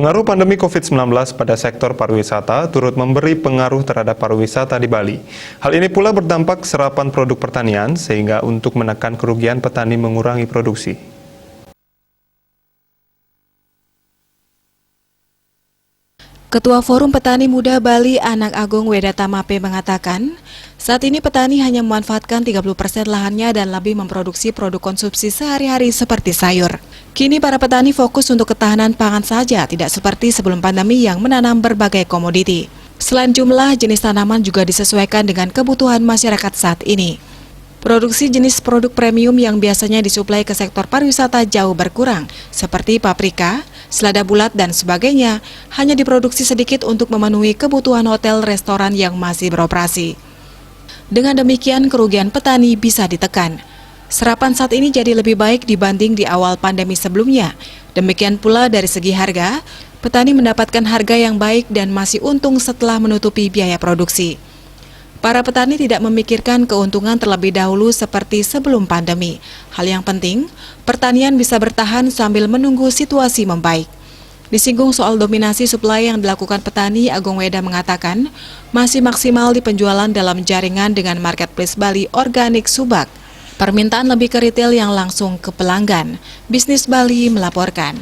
Pengaruh pandemi COVID-19 pada sektor pariwisata turut memberi pengaruh terhadap pariwisata di Bali. Hal ini pula berdampak serapan produk pertanian, sehingga untuk menekan kerugian petani mengurangi produksi. Ketua Forum Petani Muda Bali Anak Agung Wedata Mape mengatakan, saat ini petani hanya memanfaatkan 30% lahannya dan lebih memproduksi produk konsumsi sehari-hari seperti sayur. Kini para petani fokus untuk ketahanan pangan saja, tidak seperti sebelum pandemi yang menanam berbagai komoditi. Selain jumlah, jenis tanaman juga disesuaikan dengan kebutuhan masyarakat saat ini. Produksi jenis produk premium yang biasanya disuplai ke sektor pariwisata jauh berkurang, seperti paprika, selada bulat, dan sebagainya, hanya diproduksi sedikit untuk memenuhi kebutuhan hotel restoran yang masih beroperasi. Dengan demikian, kerugian petani bisa ditekan. Serapan saat ini jadi lebih baik dibanding di awal pandemi sebelumnya. Demikian pula dari segi harga, petani mendapatkan harga yang baik dan masih untung setelah menutupi biaya produksi. Para petani tidak memikirkan keuntungan terlebih dahulu seperti sebelum pandemi. Hal yang penting, pertanian bisa bertahan sambil menunggu situasi membaik. Disinggung soal dominasi suplai yang dilakukan petani, Agung Weda mengatakan masih maksimal di penjualan dalam jaringan dengan marketplace Bali Organik Subak. Permintaan lebih ke retail yang langsung ke pelanggan. Bisnis Bali melaporkan.